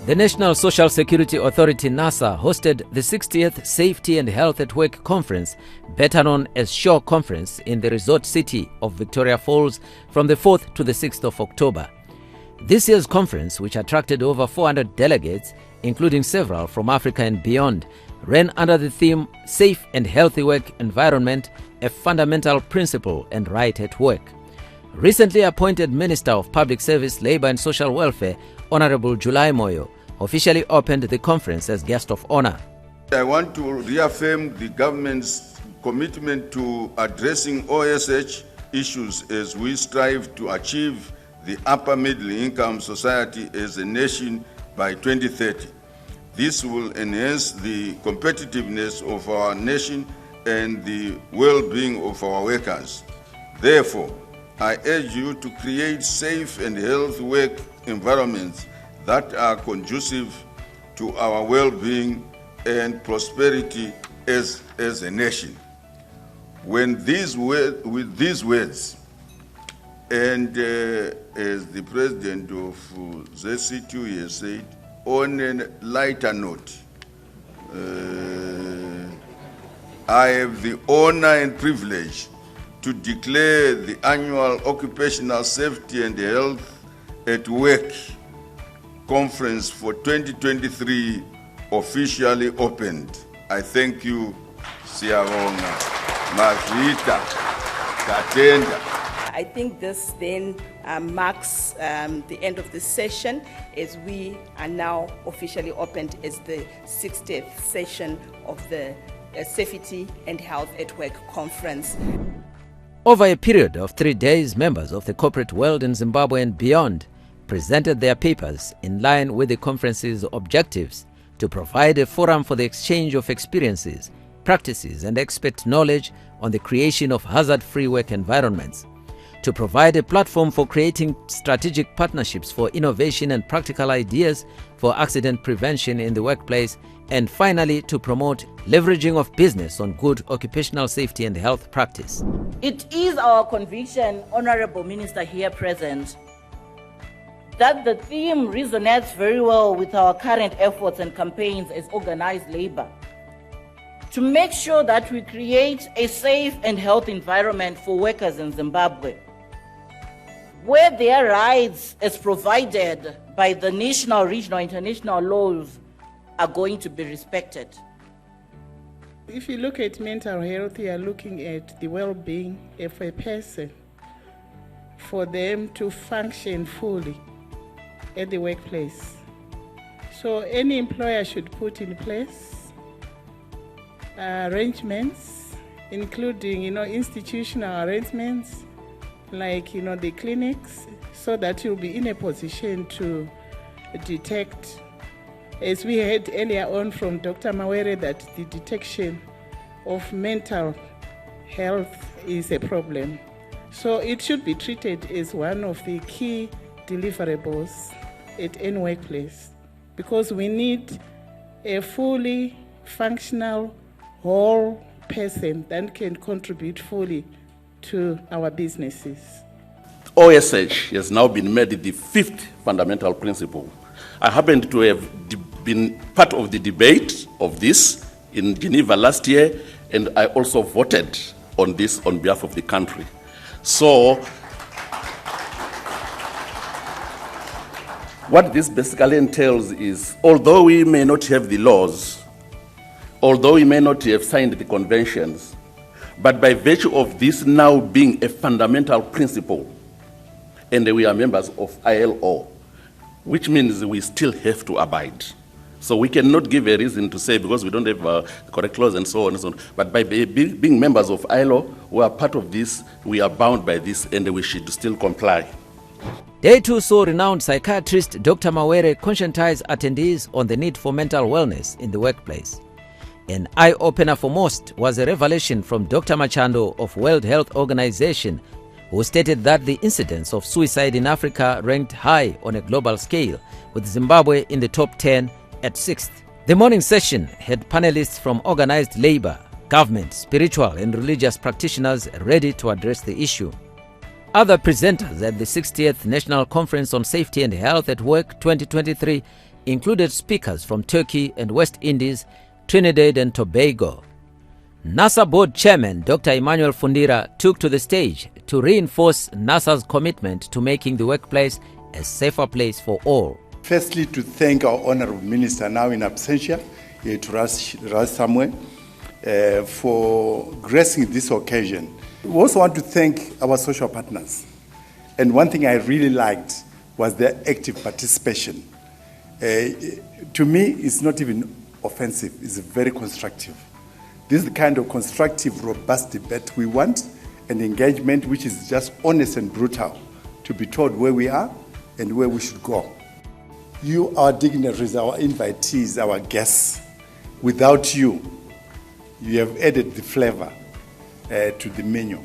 The National Social Security Authority (NASA) hosted the 60th Safety and Health at Work Conference, better known as SHORE Conference, in the resort city of Victoria Falls from the 4th to the 6th of October. This year's conference, which attracted over 400 delegates, including several from Africa and beyond, ran under the theme Safe and Healthy Work Environment, a Fundamental Principle and Right at Work. Recently appointed Minister of Public Service, Labour and Social Welfare, Honourable July Moyo, officially opened the conference as guest of honour. I want to reaffirm the government's commitment to addressing OSH issues as we strive to achieve the upper middle income society as a nation by 2030. This will enhance the competitiveness of our nation and the well-being of our workers. Therefore, I urge you to create safe and healthy work environments that are conducive to our well-being and prosperity as a nation. With these words, and as the president of ZCTU has said, on a lighter note, I have the honor and privilege to declare the annual Occupational Safety and Health at Work Conference for 2023 officially opened. I thank you, Siyabonga, Mavita, Katenda. I think this then marks the end of the session, as we are now officially opened as the 60th session of the Safety and Health at Work Conference. Over a period of 3 days, members of the corporate world in Zimbabwe and beyond presented their papers in line with the conference's objectives to provide a forum for the exchange of experiences, practices, and expert knowledge on the creation of hazard-free work environments, to provide a platform for creating strategic partnerships for innovation and practical ideas for accident prevention in the workplace, and finally to promote leveraging of business on good occupational safety and health practice. It is our conviction, Honourable Minister here present, that the theme resonates very well with our current efforts and campaigns as organised labour to make sure that we create a safe and healthy environment for workers in Zimbabwe, where their rights as provided by the national, regional, international laws are going to be respected. If you look at mental health, you are looking at the well-being of a person for them to function fully at the workplace. So any employer should put in place arrangements, including institutional arrangements, like the clinics, so that you'll be in a position to detect, as we heard earlier on from Dr. Mawere, that the detection of mental health is a problem. So it should be treated as one of the key deliverables at any workplace, because we need a fully functional whole person that can contribute fully to our businesses. OSH has now been made the 5th fundamental principle. I happened to have been part of the debate of this in Geneva last year, and I also voted on this on behalf of the country. So, what this basically entails is, although we may not have the laws, although we may not have signed the conventions, but by virtue of this now being a fundamental principle, and we are members of ILO, which means we still have to abide. So we cannot give a reason to say because we don't have the correct laws and so on and so on. But by being members of ILO, we are part of this, we are bound by this, and we should still comply. Day 2 saw renowned psychiatrist Dr. Mawere conscientize attendees on the need for mental wellness in the workplace. An eye-opener for most was a revelation from Dr. Machando of World Health Organization, who stated that the incidence of suicide in Africa ranked high on a global scale, with Zimbabwe in the top 10 at 6th. The morning session had panelists from organized labor, government, spiritual and religious practitioners ready to address the issue. Other presenters at the 60th National Conference on Safety and Health at Work 2023 included speakers from Turkey and West Indies, Trinidad and Tobago. NASA Board Chairman Dr. Emmanuel Fundira took to the stage to reinforce NASA's commitment to making the workplace a safer place for all. Firstly, to thank our Honourable Minister, now in absentia, Ras Samuel, for gracing this occasion. We also want to thank our social partners. And one thing I really liked was their active participation. To me, it's not even offensive, it's very constructive. This is the kind of constructive, robust debate we want, an engagement which is just honest and brutal, to be told where we are and where we should go. You, our dignitaries, our invitees, our guests, without you, you have added the flavor to the menu.